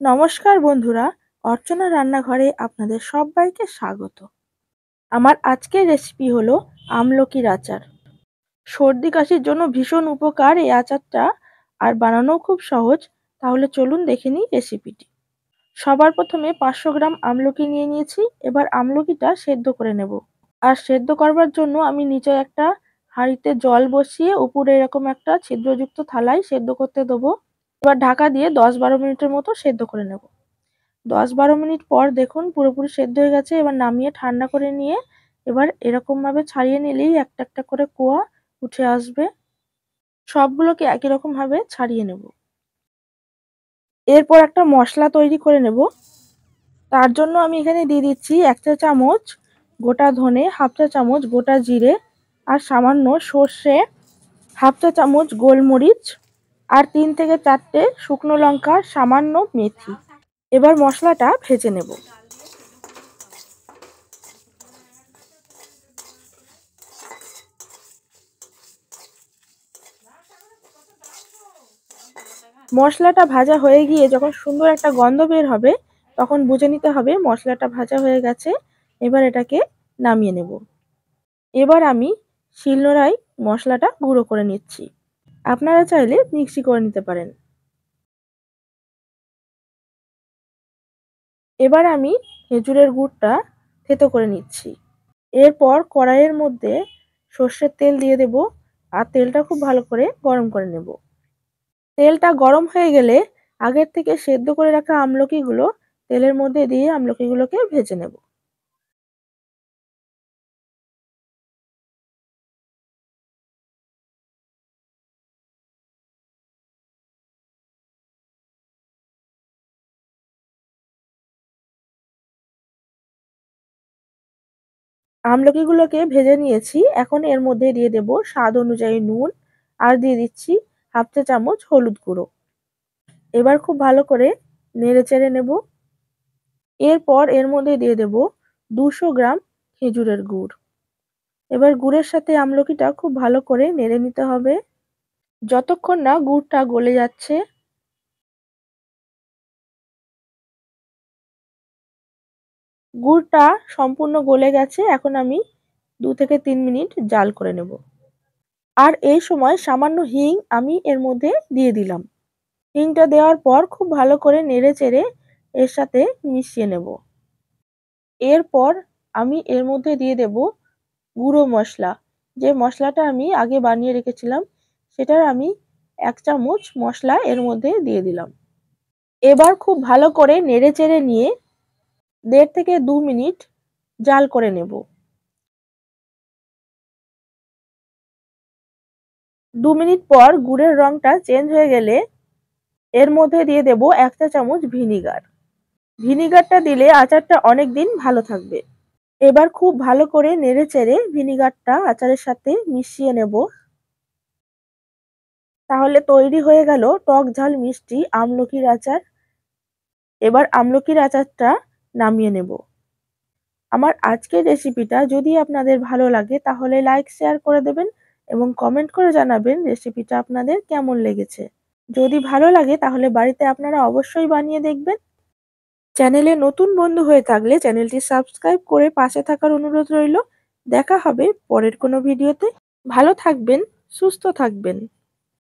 নমস্কার বন্ধুরা, অর্চনা রান্নাঘরে আপনাদের সবাইকে স্বাগত। আমার আজকের রেসিপি হলো আমলকির আচার। সর্দি কাশির জন্য ভীষণ উপকার এই আচারটা, আর বানানোও খুব সহজ। তাহলে চলুন দেখে নিই রেসিপিটি। সবার প্রথমে 500 গ্রাম আমলকি নিয়ে নিয়েছি। এবার আমলকিটা সেদ্ধ করে নেব। আর সেদ্ধ করবার জন্য আমি নিচে একটা হাঁড়িতে জল বসিয়ে উপরে এরকম একটা ছিদ্রযুক্ত থালায় সেদ্ধ করতে দেবো। এবার ঢাকা দিয়ে 10-12 মিনিটের মতো সেদ্ধ করে নেব। 10-12 মিনিট পর দেখুন পুরোপুরি সেদ্ধ হয়ে গেছে। এবার নামিয়ে ঠান্ডা করে নিয়ে এবার এরকমভাবে ছাড়িয়ে নিলেই একটা একটা করে কোয়া উঠে আসবে। সবগুলোকে একই রকমভাবে ছাড়িয়ে নেব। এরপর একটা মশলা তৈরি করে নেব। তার জন্য আমি এখানে দিয়ে দিচ্ছি 1 চা চামচ গোটা ধনে, 1/2 চা চামচ গোটা জিরে, আর সামান্য সর্ষে, 1/2 চা চামচ গোলমরিচ, আর 3 থেকে 4টে শুকনো লঙ্কা, সামান্য মেথি। এবার মশলাটা ভেজে নেব। মশলাটা ভাজা হয়ে গিয়ে যখন সুন্দর একটা গন্ধ বের হবে তখন বুঝে নিতে হবে মশলাটা ভাজা হয়ে গেছে। এবার এটাকে নামিয়ে নেব। এবার আমি শিলনোড়ায় মশলাটা গুঁড়ো করে নিচ্ছি। আপনারা চাইলে মিক্সি করে নিতে পারেন। এবার আমি খেজুরের গুড়টা থেতো করে নিচ্ছি। এরপর কড়াইয়ের মধ্যে সর্ষের তেল দিয়ে দেব, আর তেলটা খুব ভালো করে গরম করে নেব। তেলটা গরম হয়ে গেলে আগের থেকে সেদ্ধ করে রাখা আমলকিগুলো তেলের মধ্যে দিয়ে আমলকিগুলোকে ভেজে নেব। আমলকিগুলোকে ভেজে নিয়েছি। এখন এর মধ্যে দিয়ে দেব স্বাদ অনুযায়ী নুন, আর দিয়ে দিচ্ছি 1/2 চা চামচ হলুদ গুঁড়ো। এবার খুব ভালো করে নেড়ে চেড়ে নেব। এরপর এর মধ্যে দিয়ে দেব 200 গ্রাম খেজুরের গুড়। এবার গুড়ের সাথে আমলকিটা খুব ভালো করে নেড়ে নিতে হবে যতক্ষণ না গুড়টা গলে যাচ্ছে। গুড়টা সম্পূর্ণ গলে গেছে। এখন আমি 2 থেকে 3 মিনিট জাল করে নেব। আর এই সময় সামান্য হিং আমি এর মধ্যে দিয়ে দিলাম। হিংটা দেওয়ার পর খুব ভালো করে নেড়ে চেড়ে এর সাথে মিশিয়ে নেব। এরপর আমি এর মধ্যে দিয়ে দেব গুঁড়ো মশলা। যে মশলাটা আমি আগে বানিয়ে রেখেছিলাম সেটার আমি 1 চামচ মশলা এর মধ্যে দিয়ে দিলাম। এবার খুব ভালো করে নেড়ে চেড়ে নিয়ে 1.5 থেকে 2 মিনিট জাল করে নেব। 2 মিনিট পর গুড়ের রংটা চেঞ্জ হয়ে গেলে এর মধ্যে দিয়ে দেব 1 চা চামচ ভিনিগার। ভিনিগারটা দিলে আচারটা অনেক দিন ভালো থাকবে। এবার খুব ভালো করে নেড়ে চেড়ে ভিনিগারটা আচারের সাথে মিশিয়ে নেব। তাহলে তৈরি হয়ে গেল টক ঝাল মিষ্টি আমলকির আচার। এবার আমলকির আচারটা নামিয়ে নেব। আমার আজকের রেসিপিটা যদি আপনাদের ভালো লাগে তাহলে লাইক শেয়ার করে দেবেন এবং কমেন্ট করে জানাবেন রেসিপিটা আপনাদের কেমন লেগেছে। যদি ভালো লাগে তাহলে বাড়িতে আপনারা অবশ্যই বানিয়ে দেখবেন। চ্যানেলে নতুন বন্ধু হয়ে থাকলে চ্যানেলটি সাবস্ক্রাইব করে পাশে থাকার অনুরোধ রইল। দেখা হবে পরের কোনো ভিডিওতে। ভালো থাকবেন, সুস্থ থাকবেন।